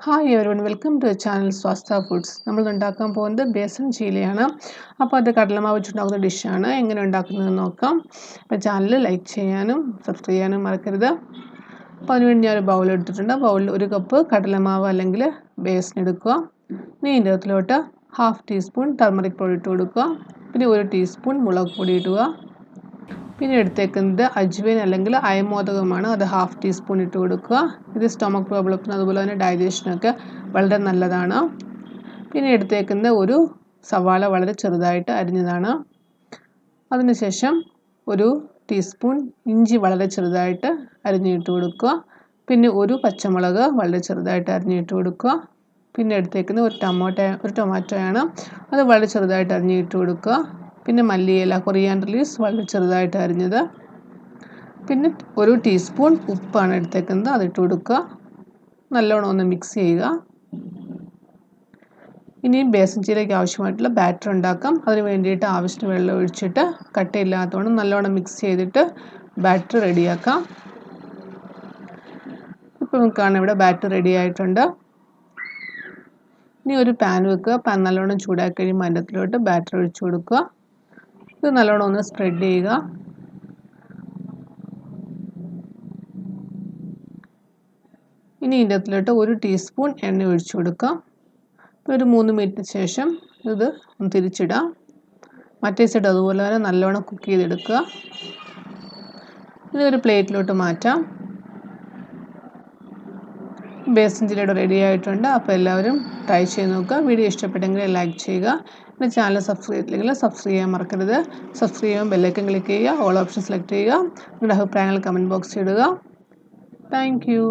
Hi everyone welcome to channel Swastha foods. നമ്മൾ ഉണ്ടാക്കാൻ പോകുന്നത് ബേസൻ ചീലയാണ്. അപ്പോൾ അത് കടലമാവ് വെച്ചുണ്ടാക്കുന്ന ഡിഷാണ്. എങ്ങനെ ഉണ്ടാക്കുന്നത് നോക്കാം. അപ്പോൾ ചാനൽ ലൈക്ക് ചെയ്യാനും സബ്സ്ക്രൈബ് ചെയ്യാനും മറക്കരുത്. അപ്പോൾ അതിനുവേണ്ടി ഞാനൊരു ബൗൾ എടുത്തിട്ടുണ്ട്. ബൗളിൽ 1 കപ്പ് കടലമാവ് അല്ലെങ്കിൽ ബേസൻ എടുക്കുക. ഇനി ഇതിൻ്റെ അകത്തിലോട്ട് 1/2 ടീസ്പൂൺ ടർമറിക് പൗഡർ ഇട്ട് കൊടുക്കുക. പിന്നെ 1 ടീസ്പൂൺ മുളക് പൊടി ഇടുക. പിന്നെ എടുത്തേക്കുന്നത് അജ്വൈൻ അല്ലെങ്കിൽ അയമോദകമാണ്. അത് 1/2 ടീസ്പൂൺ ഇട്ട് കൊടുക്കുക. ഇത് സ്റ്റൊമക്ക് പ്രോബ്ലത്തിന് അതുപോലെ തന്നെ ഡൈജഷനൊക്കെ വളരെ നല്ലതാണ്. പിന്നെ എടുത്തേക്കുന്നത് ഒരു സവാള വളരെ ചെറുതായിട്ട് അരിഞ്ഞതാണ്. അതിനുശേഷം 1 ടീസ്പൂൺ ഇഞ്ചി വളരെ ചെറുതായിട്ട് അരിഞ്ഞിട്ട് കൊടുക്കുക. പിന്നെ 1 പച്ചമുളക് വളരെ ചെറുതായിട്ട് അരിഞ്ഞിട്ട് കൊടുക്കുക. പിന്നെ എടുത്തേക്കുന്നത് ഒരു ടൊമാറ്റോയാണ്. അത് വളരെ ചെറുതായിട്ട് അരിഞ്ഞിട്ട് കൊടുക്കുക. പിന്നെ മല്ലിയില കൊറിയാണ്ടർ ലീവ്സ് വളരെ ചെറുതായിട്ട് അരിഞ്ഞത്. പിന്നെ 1 ടീസ്പൂൺ ഉപ്പാണ് എടുത്തേക്കുന്നത്, അതിട്ട് കൊടുക്കുക. നല്ലോണം ഒന്ന് മിക്സ് ചെയ്യുക. ഇനി ബേസൻ ചീലയ്ക്ക് ആവശ്യമായിട്ടുള്ള ബാറ്റർ ഉണ്ടാക്കാം. അതിന് വേണ്ടിയിട്ട് ആവശ്യത്തിന് വെള്ളം ഒഴിച്ചിട്ട് കട്ടയില്ലാത്തതുകൊണ്ട് നല്ലോണം മിക്സ് ചെയ്തിട്ട് ബാറ്റർ റെഡിയാക്കാം. ഇപ്പോൾ നമുക്കാണ് ഇവിടെ ബാറ്റർ റെഡി ആയിട്ടുണ്ട്. ഇനി ഒരു പാൻ വെക്കുക. പാൻ നല്ലോണം ചൂടാക്കി കഴിയുമ്പോൾ അതിനകത്തിലോട്ട് ബാറ്റർ ഒഴിച്ചു കൊടുക്കുക. ഇത് നല്ലോണം ഒന്ന് സ്പ്രെഡ് ചെയ്യുക. ഇനി ഇതിൻ്റെ അകത്തിലോട്ട് 1 ടീസ്പൂൺ എണ്ണ ഒഴിച്ചു കൊടുക്കുക. ഒരു 3 മിനിറ്റിന് ശേഷം ഇത് ഒന്ന് തിരിച്ചിടാം. മറ്റേ സൈഡ് അതുപോലെ തന്നെ നല്ലോണം കുക്ക് ചെയ്തെടുക്കുക. ഇതൊരു പ്ലേറ്റിലോട്ട് മാറ്റാം. ബേസൻ ചീലയുടെ റെഡി ആയിട്ടുണ്ട്. അപ്പോൾ എല്ലാവരും ട്രൈ ചെയ്ത് നോക്കുക. വീഡിയോ ഇഷ്ടപ്പെട്ടെങ്കിൽ ലൈക്ക് ചെയ്യുക. പിന്നെ ചാനൽ സബ്സ്ക്രൈബ് ചെയ്തില്ലെങ്കിൽ സബ്സ്ക്രൈബ് ചെയ്യാൻ മറക്കരുത്. സബ്സ്ക്രൈബ് ചെയ്യുമ്പോൾ ബെല്ലൈക്കൺ ക്ലിക്ക് ചെയ്യുക. ഓൾ ഓപ്ഷൻ സെലക്ട് ചെയ്യുക. നിങ്ങളുടെ അഭിപ്രായങ്ങൾ കമൻറ്റ് ബോക്സിൽ ഇടുക. Thank you.